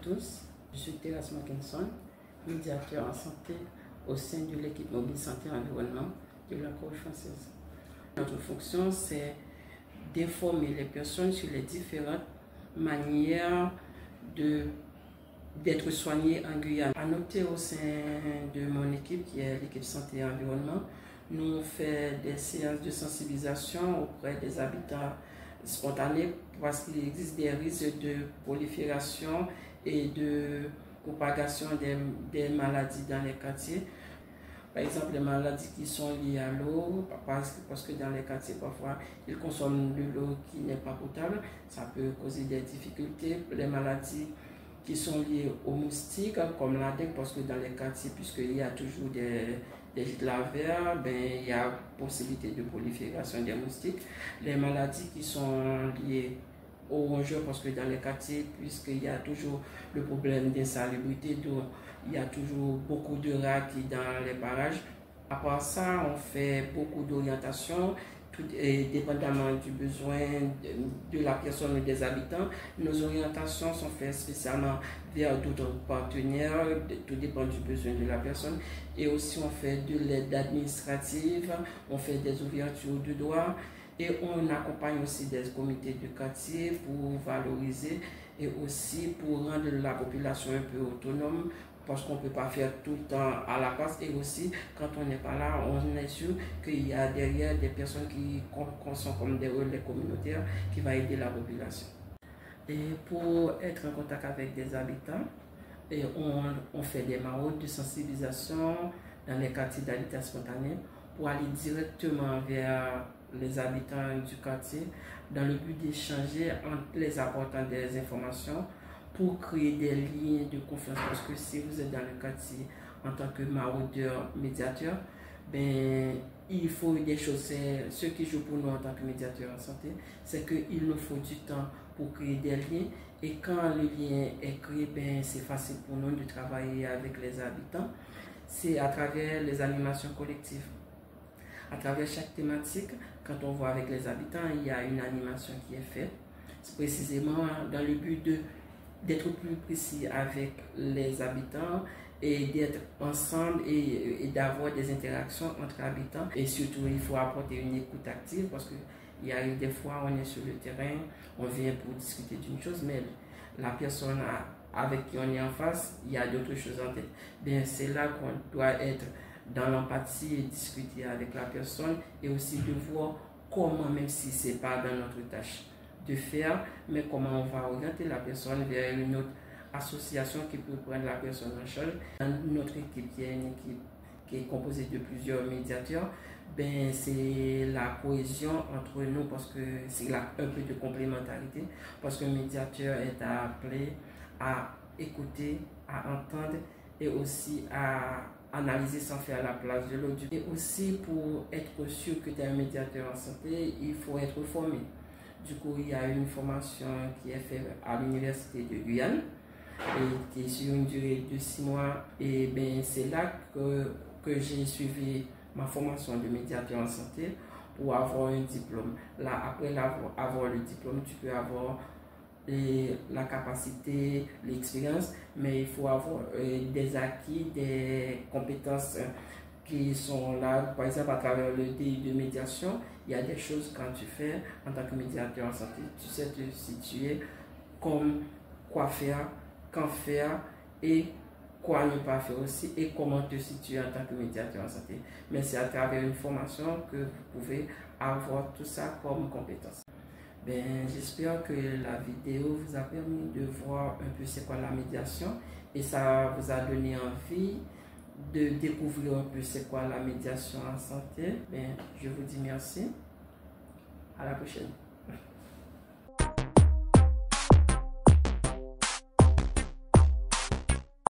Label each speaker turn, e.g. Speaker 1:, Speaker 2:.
Speaker 1: tous, je suis Thérèse Mackinson, médiateur en santé au sein de l'équipe mobile santé et environnement de la Croix-Rouge française. Notre fonction, c'est d'informer les personnes sur les différentes manières d'être soignées en Guyane. À noter au sein de mon équipe, qui est l'équipe santé et environnement, nous faisons des séances de sensibilisation auprès des habitants spontanés parce qu'il existe des risques de prolifération et de propagation des maladies dans les quartiers. Par exemple, les maladies qui sont liées à l'eau, parce que dans les quartiers, parfois, ils consomment de l'eau qui n'est pas potable, ça peut causer des difficultés. Les maladies qui sont liées aux moustiques, comme la dengue, parce que dans les quartiers, puisqu'il y a toujours des gîtes lavaires, il y a possibilité de prolifération des moustiques. Les maladies qui sont liées aux rongeurs, parce que dans les quartiers, puisqu'il y a toujours le problème d'insalubrité d'eau, il y a toujours beaucoup de rats qui dans les barrages. À part ça, on fait beaucoup d'orientation, dépendamment du besoin de la personne ou des habitants. Nos orientations sont faites spécialement vers d'autres partenaires, tout dépend du besoin de la personne. Et aussi on fait de l'aide administrative, on fait des ouvertures de droits et on accompagne aussi des comités de quartier pour valoriser et aussi pour rendre la population un peu autonome, parce qu'on ne peut pas faire tout le temps à la place, et aussi quand on n'est pas là, on est sûr qu'il y a derrière des personnes qui sont comme des relais communautaires qui vont aider la population. Et pour être en contact avec des habitants, on fait des maraudes de sensibilisation dans les quartiers d'habitat spontané pour aller directement vers les habitants du quartier dans le but d'échanger en les apportant des informations pour créer des liens de confiance, parce que si vous êtes dans le quartier en tant que maraudeur, médiateur, il faut des choses. Ce qui joue pour nous en tant que médiateur en santé, c'est qu'il nous faut du temps pour créer des liens, et quand le lien est créé, c'est facile pour nous de travailler avec les habitants. C'est à travers les animations collectives. À travers chaque thématique, quand on voit avec les habitants, il y a une animation qui est faite, précisément dans le but d'être plus précis avec les habitants et d'être ensemble et d'avoir des interactions entre habitants. Et surtout, il faut apporter une écoute active, parce qu'il y a des fois, on est sur le terrain, on vient pour discuter d'une chose, mais la personne avec qui on est en face, il y a d'autres choses en tête. C'est là qu'on doit être dans l'empathie et discuter avec la personne, et aussi de voir comment, même si ce n'est pas dans notre tâche de faire, mais comment on va orienter la personne vers une autre association qui peut prendre la personne en charge. Dans notre équipe, qui est une équipe qui est composée de plusieurs médiateurs, c'est la cohésion entre nous, parce que c'est un peu de complémentarité, parce qu'un médiateur est appelé à écouter, à entendre et aussi à analyser sans faire la place de l'autre. Et aussi, pour être sûr que tu es un médiateur en santé, il faut être formé. Du coup, il y a une formation qui est faite à l'université de Guyane, et qui est sur une durée de 6 mois. Et c'est là que j'ai suivi ma formation de médiateur en santé pour avoir un diplôme. Là, après avoir le diplôme, tu peux avoir la capacité, l'expérience, mais il faut avoir des acquis, des compétences qui sont là. Par exemple, à travers le DI de médiation, il y a des choses quand tu fais en tant que médiateur en santé, tu sais te situer, comme quoi faire, quand faire et quoi ne pas faire aussi, et comment te situer en tant que médiateur en santé. Mais c'est à travers une formation que vous pouvez avoir tout ça comme compétence. J'espère que la vidéo vous a permis de voir un peu c'est quoi la médiation, et ça vous a donné envie de découvrir un peu c'est quoi la médiation en santé. Je vous dis merci. À la prochaine.